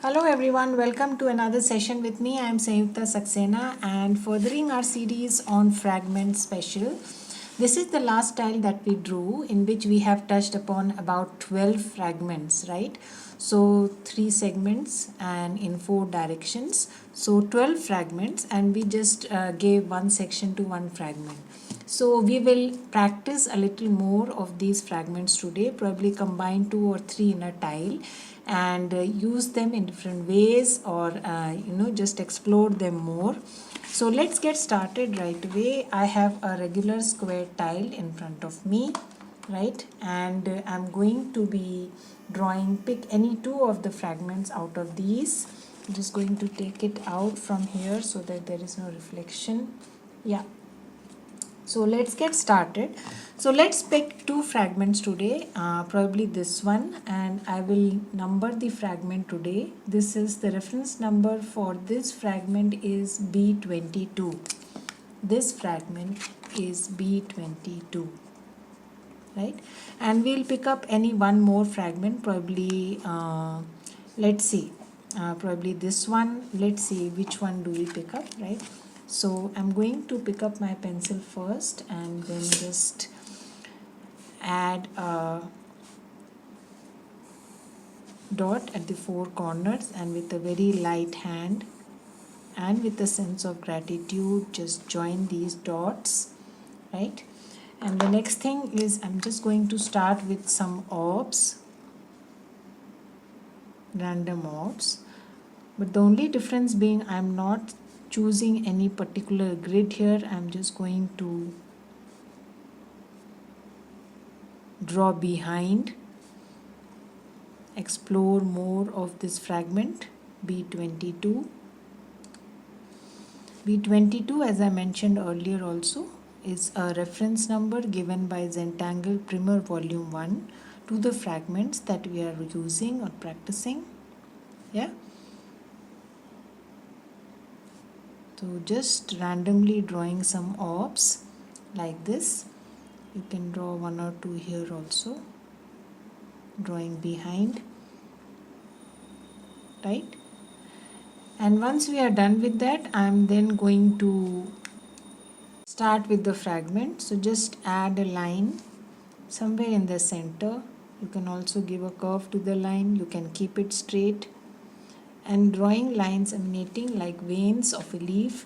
Hello everyone, welcome to another session with me. I am Sanyukta Saxena and furthering our series on fragment special. This is the last tile that we drew in which we have touched upon about 12 fragments, right? So 3 segments and in 4 directions. So 12 fragments and we just gave one section to one fragment. So we will practice a little more of these fragments today, probably combine 2 or 3 in a tile and use them in different ways or just explore them more. So let's get started right away. I have a regular square tile in front of me, right? And I'm going to be pick any 2 of the fragments out of these. I'm just going to take it out from here so that there is no reflection. Yeah. So let's get started. So let's pick 2 fragments today, probably this one, and I will number the fragment today. This is the reference number for this fragment is B22. This fragment is B22, right? And we'll pick up any one more fragment, probably, let's see, probably this one. Let's see which one do we pick up, right? So I'm going to pick up my pencil first and then just add a dot at the 4 corners, and with a very light hand and with a sense of gratitude just join these dots, right? And the next thing is I'm just going to start with some orbs, random orbs, but the only difference being I'm not choosing any particular grid here. I'm just going to draw behind, explore more of this fragment B22. B22, as I mentioned earlier also, is a reference number given by Zentangle Primer Volume 1 to the fragments that we are using or practicing. Yeah. So just randomly drawing some orbs like this. You can draw 1 or 2 here also. Drawing behind, right? And once we are done with that, I am then going to start with the fragment. So just add a line somewhere in the center. You can also give a curve to the line. You can keep it straight. And drawing lines emanating like veins of a leaf.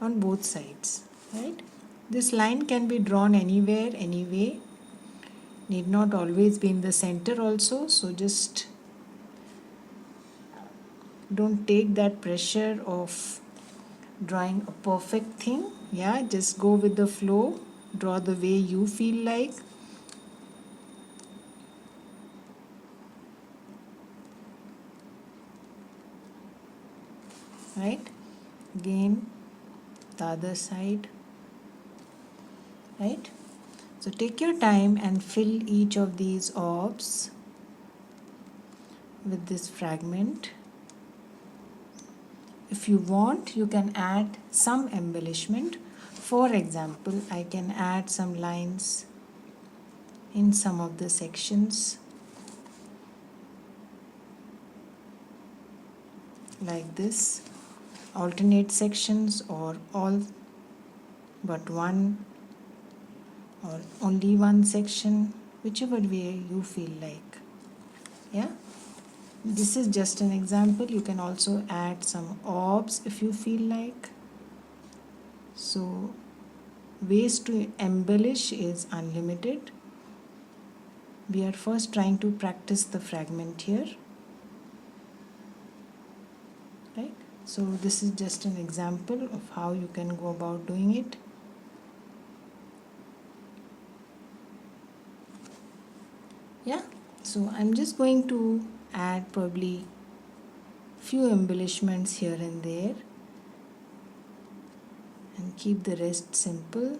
On both sides, right? This line can be drawn anywhere, anyway. Need not always be in the center also. So just don't take that pressure of drawing a perfect thing. Yeah, just go with the flow. Draw the way you feel like. Right? Again, the other side. Right? So take your time and fill each of these orbs with this fragment. If you want, you can add some embellishment. For example, I can add some lines in some of the sections like this, alternate sections or all but one or only one section, whichever way you feel like. Yeah, this is just an example. You can also add some orbs if you feel like. So ways to embellish is unlimited. We are first trying to practice the fragment here, right? So this is just an example of how you can go about doing it. Yeah, so I'm just going to add probably few embellishments here and there and keep the rest simple.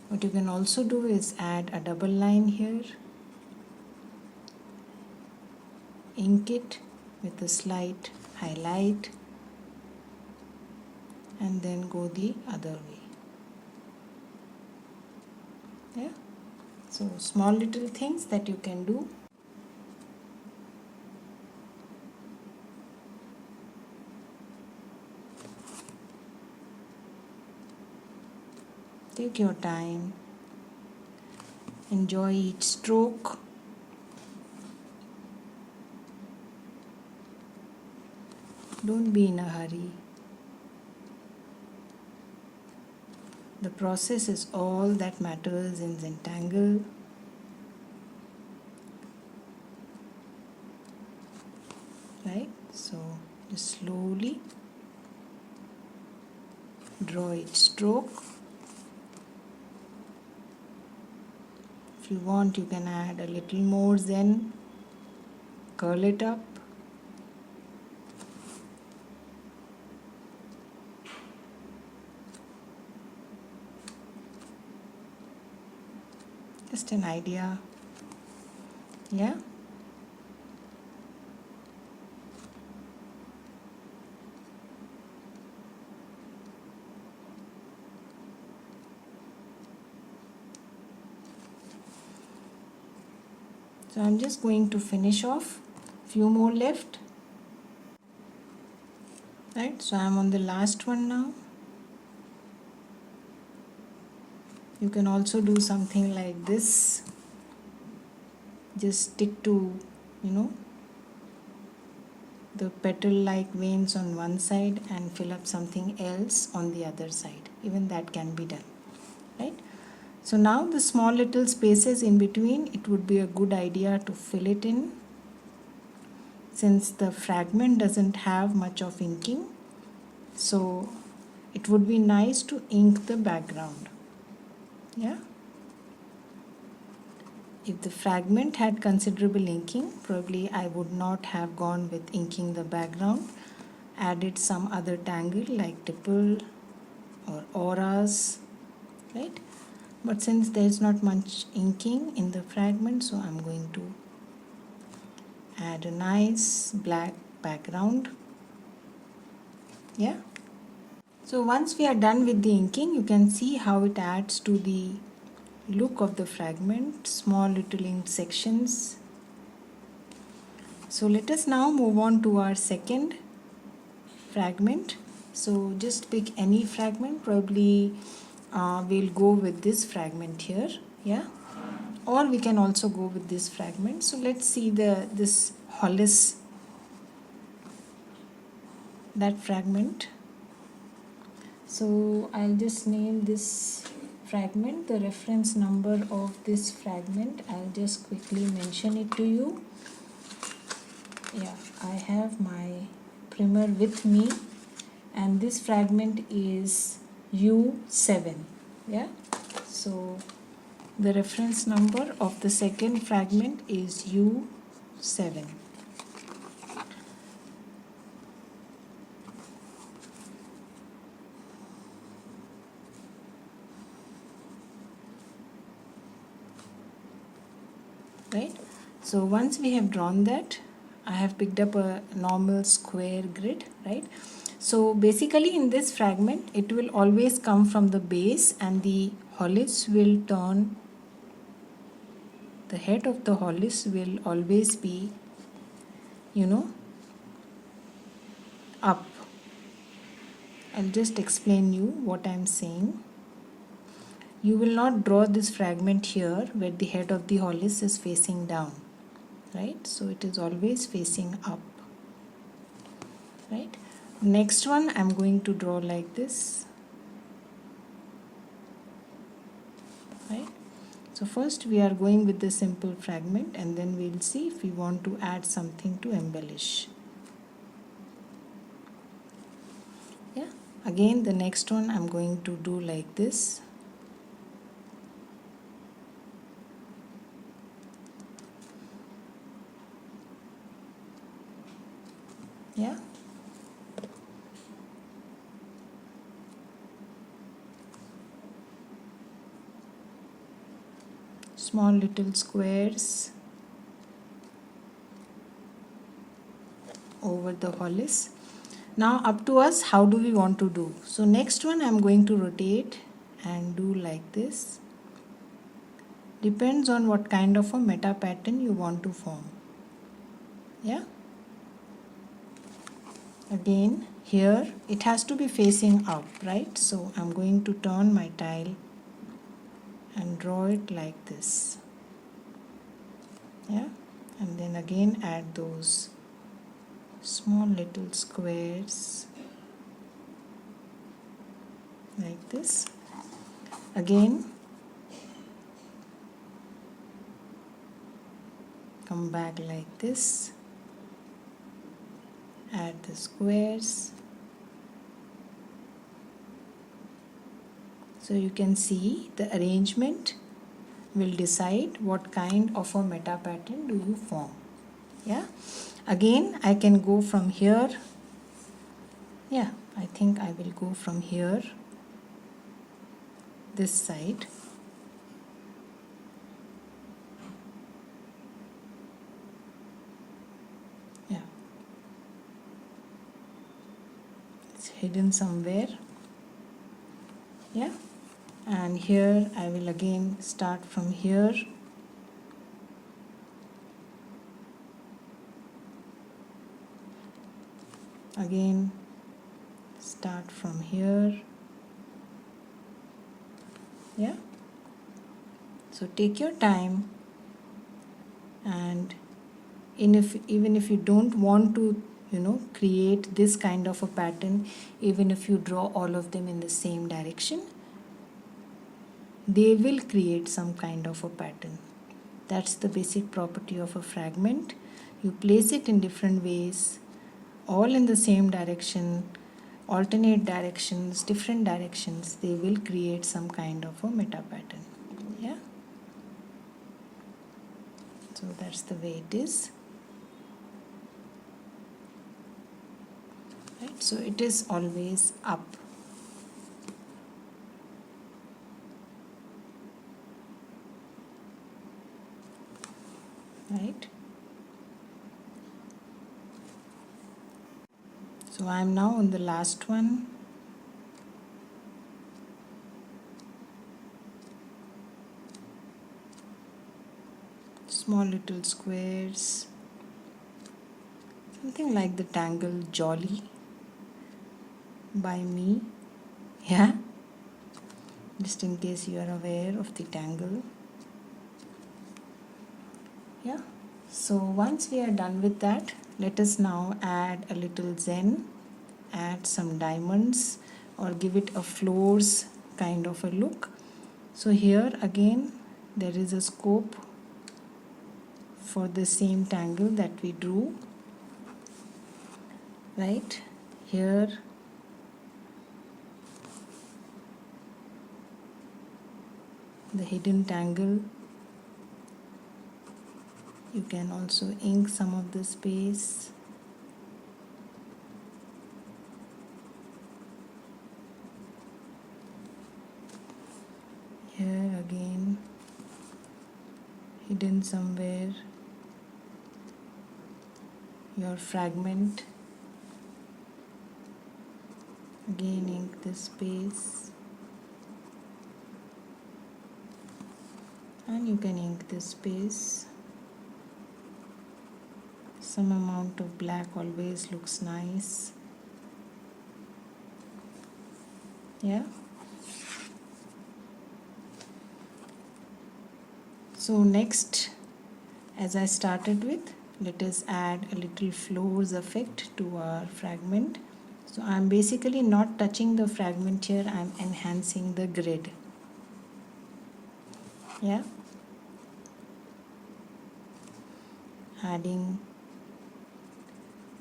What you can also do is add a double line here, ink it with a slight highlight and then go the other way. Yeah. So small little things that you can do. Take your time. Enjoy each stroke. Don't be in a hurry. The process is all that matters in Zentangle. Right? So just slowly draw each stroke. If you want, you can add a little more Zen. Curl it up. Just an idea. Yeah? So I'm just going to finish off. Few more left. Right? So I'm on the last one now. You can also do something like this. Just stick to, the petal-like veins on one side and fill up something else on the other side. Even that can be done. Right? So now the small little spaces in between, it would be a good idea to fill it in. Since the fragment doesn't have much of inking, so it would be nice to ink the background. Yeah. If the fragment had considerable inking, probably I would not have gone with inking the background. Added some other tangle like tipple or auras, right? But since there is not much inking in the fragment, so I'm going to add a nice black background. Yeah. So once we are done with the inking, you can see how it adds to the look of the fragment, small little inked sections. So let us now move on to our second fragment. So just pick any fragment, probably we'll go with this fragment here, yeah, or we can also go with this fragment. So let's see this Hollis, that fragment. So I'll just name this fragment, the reference number of this fragment, I'll just quickly mention it to you. Yeah, I have my primer with me, and this fragment is U7. Yeah, so the reference number of the second fragment is U7. Right? So once we have drawn that, I have picked up a normal square grid, right? So basically in this fragment, it will always come from the base, and the Hollis will turn, the head of the Hollis will always be, up. I'll just explain you what I'm saying. You will not draw this fragment here where the head of the Hollis is facing down, right? So it is always facing up, right? Next one I'm going to draw like this, right? So first we are going with the simple fragment, and then we'll see if we want to add something to embellish. Yeah, again the next one I'm going to do like this. Yeah, small little squares over the Hollis. Now up to us, how do we want to do? So next one I'm going to rotate and do like this. Depends on what kind of a meta pattern you want to form. Yeah. Again, here it has to be facing up, right? So I'm going to turn my tile and draw it like this. Yeah. And then again add those small little squares like this. Again, come back like this, add the squares. So you can see the arrangement will decide what kind of a meta pattern do you form. Yeah. Again, I can go from here. Yeah, I think I will go from here, this side. Yeah, it's hidden somewhere. Yeah, and here I will again start from here. Again, start from here. Yeah, so take your time, and even if you don't want to create this kind of a pattern, even if you draw all of them in the same direction, they will create some kind of a pattern. That's the basic property of a fragment. You place it in different ways, all in the same direction, alternate directions, different directions, they will create some kind of a meta pattern. Yeah, so that's the way it is. Right, so it is always up. Right, so I am now on the last one. Small little squares, something like the tangle Jolly by me. Yeah, just in case you are aware of the tangle. Yeah, so once we are done with that, let us now add a little zen, add some diamonds, or give it a floors kind of a look. So here again there is a scope for the same tangle that we drew. Right here, the hidden tangle. You can also ink some of the space. Here again, hidden somewhere, your fragment. Again, ink this space. And you can ink this space. Some amount of black always looks nice. Yeah. So next, as I started with, let us add a little floors effect to our fragment. So I'm basically not touching the fragment here, I'm enhancing the grid. Yeah. Adding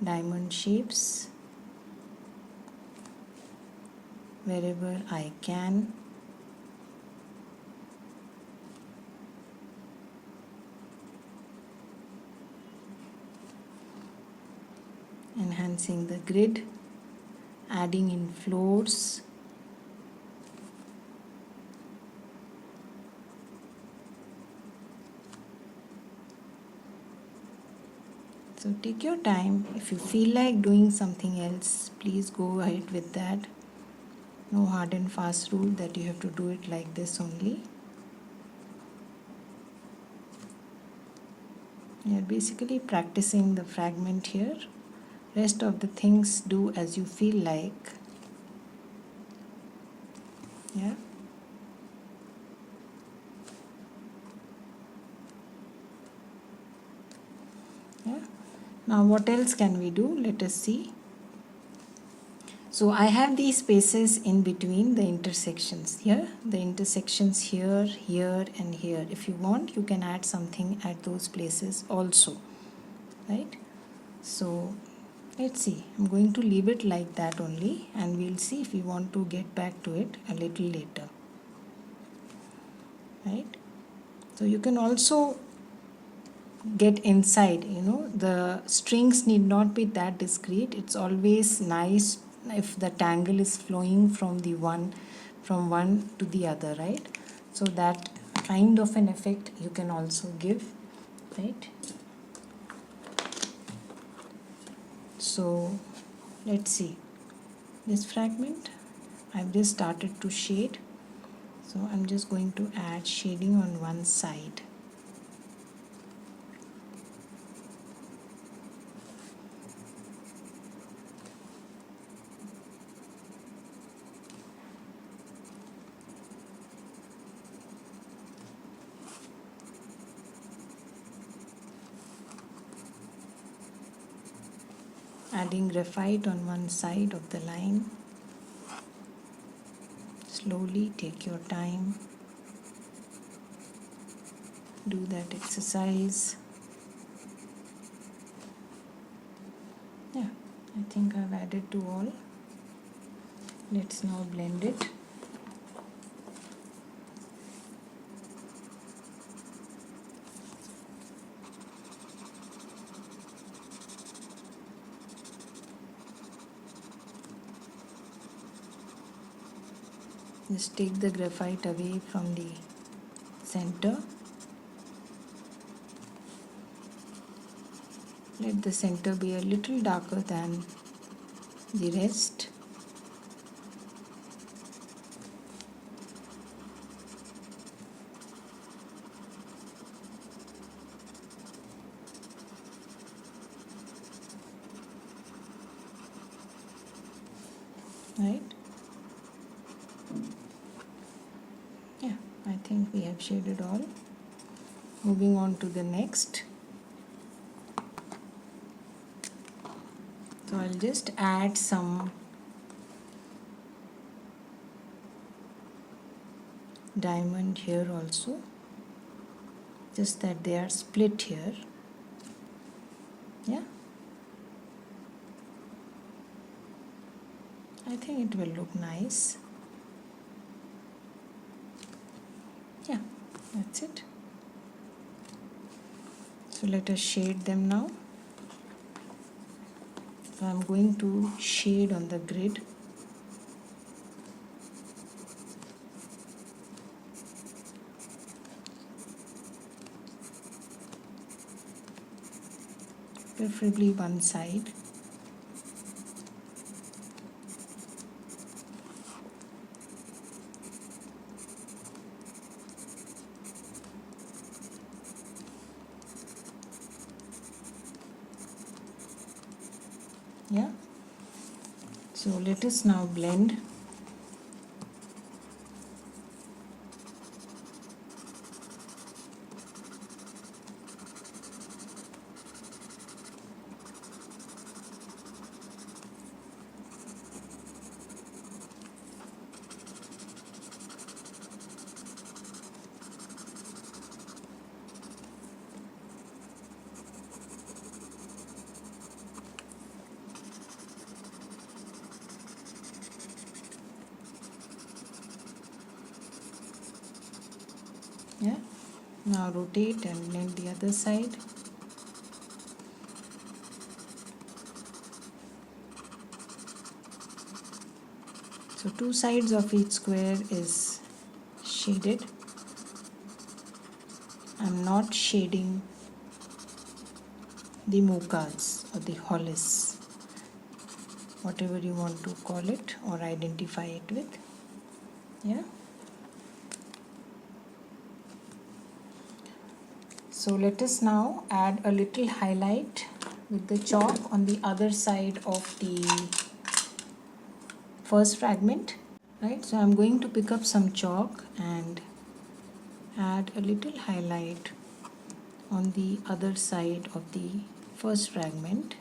diamond shapes wherever I can. Enhancing the grid, adding in floors. So take your time. If you feel like doing something else, please go ahead with that. No hard and fast rule that you have to do it like this only. We are basically practicing the fragment here. Rest of the things do as you feel like. Yeah. Yeah. Now what else can we do? Let us see. So I have these spaces in between the intersections here, the intersections here, here and here. If you want, you can add something at those places also, right? So let's see. I'm going to leave it like that only, and we'll see if we want to get back to it a little later, right? So you can also get inside, the strings need not be that discrete. It's always nice if the tangle is flowing from one to the other, right? So that kind of an effect you can also give, right? So let's see this fragment. I've just started to shade, so I'm just going to add shading on one side. Adding graphite on one side of the line. Slowly take your time. Do that exercise. Yeah, I think I've added to all. Let's now blend it. Just take the graphite away from the center. Let the center be a little darker than the rest. Right? Yeah, I think we have shaded all. Moving on to the next. So I'll just add some diamond here also, just that they are split here. Yeah, I think it will look nice. Yeah, that's it. So let us shade them now. So I'm going to shade on the grid. Preferably one side. Yeah. So let us now blend. Yeah. Now rotate and blend the other side. So two sides of each square is shaded. I'm not shading the mukas or the hollis, whatever you want to call it or identify it with. Yeah. So So let us now add a little highlight with the chalk on the other side of the first fragment, right? So I'm going to pick up some chalk and add a little highlight on the other side of the first fragment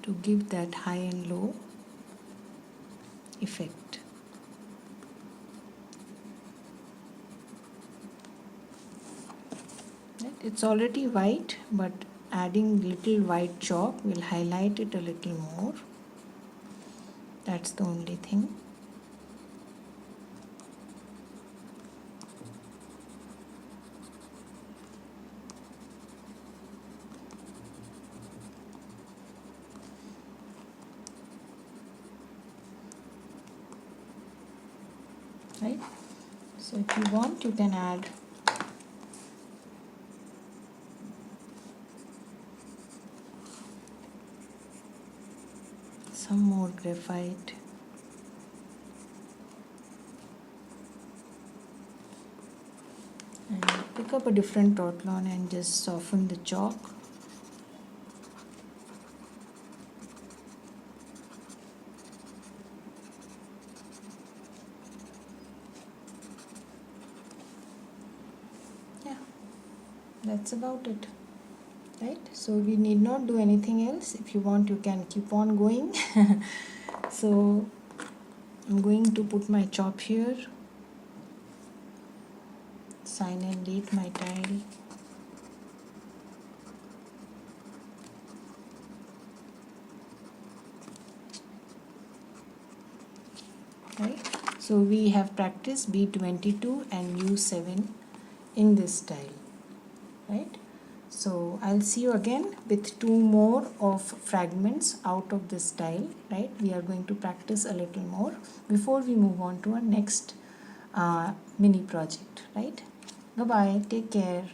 to give that high and low effect. Right? It's already white, but adding little white chalk will highlight it a little more. That's the only thing. Right? So if you want, you can add some more graphite. And pick up a different Tortolon and just soften the chalk. Yeah, that's about it. Right? So we need not do anything else. If you want, you can keep on going. So I'm going to put my chop here. Sign and date my tile. Right? So we have practiced B22 and U7 in this tile. Right? So I'll see you again with 2 more of fragments out of this tile. Right? We are going to practice a little more before we move on to our next mini project. Right? Bye bye. Take care.